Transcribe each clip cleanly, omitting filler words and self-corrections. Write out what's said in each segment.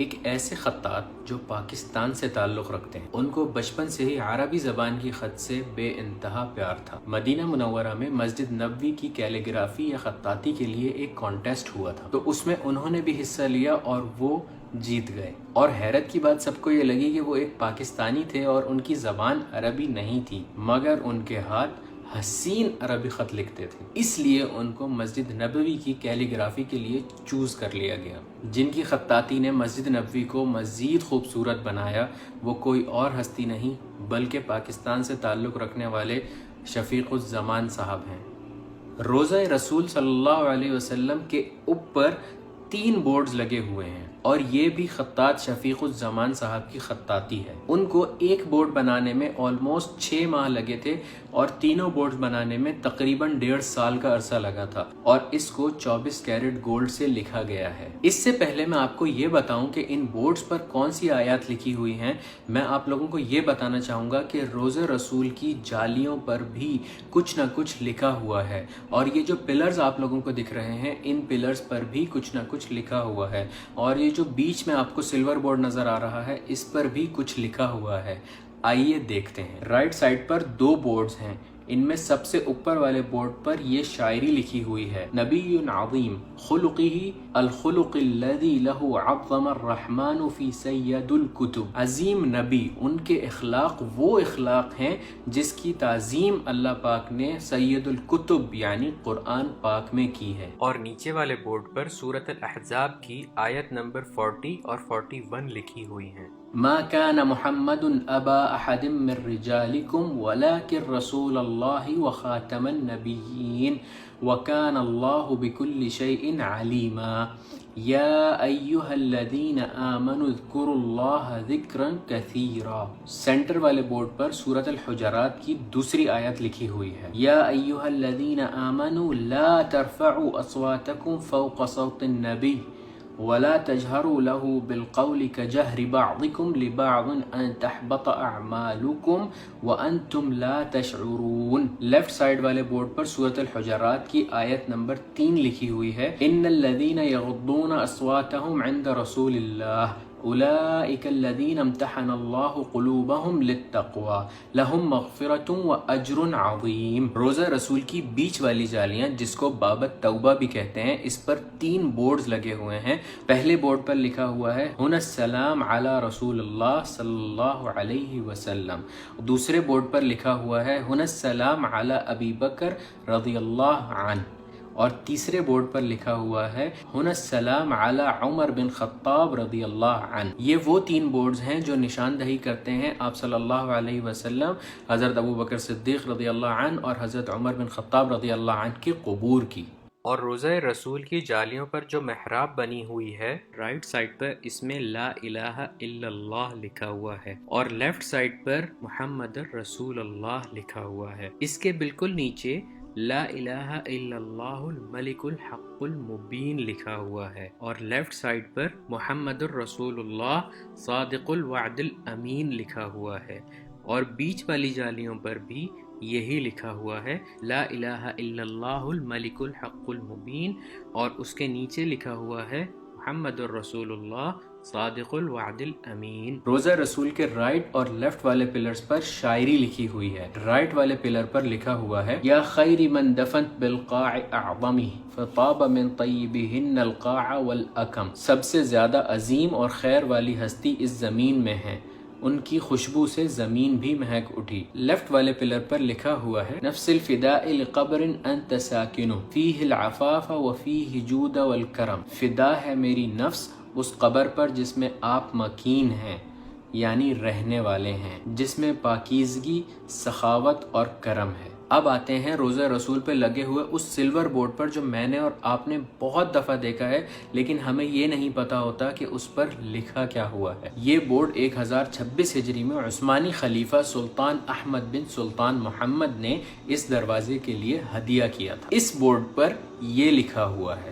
ایک ایسے خطاط جو پاکستان سے تعلق رکھتے ہیں، ان کو بچپن سے ہی عربی زبان کی خط سے بے انتہا پیار تھا۔ مدینہ منورہ میں مسجد نبوی کی کیلیگرافی یا خطاطی کے لیے ایک کانٹیسٹ ہوا تھا، تو اس میں انہوں نے بھی حصہ لیا اور وہ جیت گئے۔ اور حیرت کی بات سب کو یہ لگی کہ وہ ایک پاکستانی تھے اور ان کی زبان عربی نہیں تھی، مگر ان کے ہاتھ حسین عربی خط لکھتے تھے، اس لیے ان کو مسجد نبوی کی کیلیگرافی کے لیے چوز کر لیا گیا۔ جن کی خطاطی نے مسجد نبوی کو مزید خوبصورت بنایا وہ کوئی اور ہستی نہیں بلکہ پاکستان سے تعلق رکھنے والے شفیق الزمان صاحب ہیں۔ روضہ رسول صلی اللہ علیہ وسلم کے اوپر 3 بورڈز لگے ہوئے ہیں اور یہ بھی خطاط شفیق الزمان صاحب کی خطاطی ہے۔ ان کو ایک بورڈ بنانے میں آلموسٹ 6 ماہ لگے تھے اور تینوں بورڈز بنانے میں تقریباً 1.5 سال کا عرصہ لگا تھا، اور اس کو 24 کیرٹ گولڈ سے لکھا گیا ہے۔ اس سے پہلے میں آپ کو یہ بتاؤں کہ ان بورڈز پر کون سی آیات لکھی ہوئی ہیں، میں آپ لوگوں کو یہ بتانا چاہوں گا کہ روضہ رسول کی جالیوں پر بھی کچھ نہ کچھ لکھا ہوا ہے، اور یہ جو پلرز آپ لوگوں کو دکھ رہے ہیں ان پلرز پر بھی کچھ نہ کچھ لکھا ہوا ہے، اور یہ جو بیچ میں آپ کو سلور بورڈ نظر آ رہا ہے اس پر بھی کچھ لکھا ہوا ہے۔ آئیے دیکھتے ہیں۔ رائٹ سائڈ پر 2 بورڈز ہیں، ان میں سب سے اوپر والے بورڈ پر یہ شاعری لکھی ہوئی ہے: نبی عظیم خلقہ الخلق الذی لہ عظم الرحمن فی سید الکتب۔ عظیم نبی، ان کے اخلاق وہ اخلاق ہیں جس کی تعظیم اللہ پاک نے سید الکتب یعنی قرآن پاک میں کی ہے۔ اور نیچے والے بورڈ پر سورۃ الاحزاب کی آیت نمبر 40 اور 41 لکھی ہوئی ہیں: ما كان محمد ابا احد من رجالكم ولكن رسول الله وخاتم النبيين وكان الله بكل شيء عليما يا ايها الذين آمنوا اذكروا الله ذكرا كثيرا۔ سینٹر والے بورڈ پر سورۃ الحجرات کی دوسری آیت لکھی ہوئی ہے: یا ایها الذين آمنوا لا ترفعوا اصواتكم فوق صوت النبي ولا تجهروا له بالقول كجهر بعضكم لبعض ان تحبط اعمالكم وانتم لا تشعرون۔ لیفٹ سائڈ والے بورڈ پر سورۃ الحجرات کی آیت نمبر 3 لکھی ہوئی ہے: ان الذين يغضون اصواتهم عند رسول الله اولئک الذین امتحن اللہ قلوبهم للتقوی لہم مغفرۃ واجر عظیم۔ روضہ رسول کی بیچ والی جالیاں جس کو باب التوبہ بھی کہتے ہیں، اس پر 3 بورڈز لگے ہوئے ہیں۔ پہلے بورڈ پر لکھا ہوا ہے ہنا السلام علی رسول اللہ صلی اللہ علیہ وسلم۔ دوسرے بورڈ پر لکھا ہوا ہے ہنا السلام علی ابی بکر رضی اللہ عنہ، اور تیسرے بورڈ پر لکھا ہوا ہے ہنا السلام علی عمر بن خطاب رضی اللہ عنہ۔ یہ وہ 3 بورڈز ہیں جو نشاندہی کرتے ہیں آپ صلی اللہ علیہ وسلم، حضرت ابو بکر صدیق رضی اللہ عنہ اور حضرت عمر بن خطاب رضی اللہ عنہ کے قبور کی۔ اور روضہ رسول کی جالیوں پر جو محراب بنی ہوئی ہے، رائٹ سائڈ پر اس میں لا الہ الا اللہ لکھا ہوا ہے، اور لیفٹ سائڈ پر محمد رسول اللہ لکھا ہوا ہے۔ اس کے بالکل نیچے لا الہ الا اللہ الملک الحق المبین لکھا ہوا ہے، اور لیفٹ سائڈ پر محمد الرسول اللہ صادق الوعد الامین لکھا ہوا ہے، اور بیچ والی جالیوں پر بھی یہی لکھا ہوا ہے لا الہ الا اللہ الملک الحق المبین، اور اس کے نیچے لکھا ہوا ہے محمد الرسول اللہ صادق الوعد الامین۔ روضہ رسول کے رائٹ اور لیفٹ والے پلرز پر شاعری لکھی ہوئی ہے۔ رائٹ والے پلر پر لکھا ہوا ہے یا خیر من دفنت بالقاع اعظمی فطاب من طیبہن القاع والاکم۔ سب سے زیادہ عظیم اور خیر والی ہستی اس زمین میں ہے، ان کی خوشبو سے زمین بھی مہک اٹھی۔ لیفٹ والے پلر پر لکھا ہوا ہے نفس الفداء لقبر انت ساکن فیہ العفاف وفیہ جود والکرم۔ فدا ہے میری نفس اس قبر پر جس میں آپ مکین ہیں، یعنی رہنے والے ہیں، جس میں پاکیزگی، سخاوت اور کرم ہے۔ اب آتے ہیں روضہ رسول پہ لگے ہوئے اس سلور بورڈ پر جو میں نے اور آپ نے بہت دفعہ دیکھا ہے، لیکن ہمیں یہ نہیں پتا ہوتا کہ اس پر لکھا کیا ہوا ہے۔ یہ بورڈ 1026 ہجری میں عثمانی خلیفہ سلطان احمد بن سلطان محمد نے اس دروازے کے لیے ہدیہ کیا تھا۔ اس بورڈ پر یہ لکھا ہوا ہے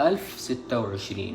1026,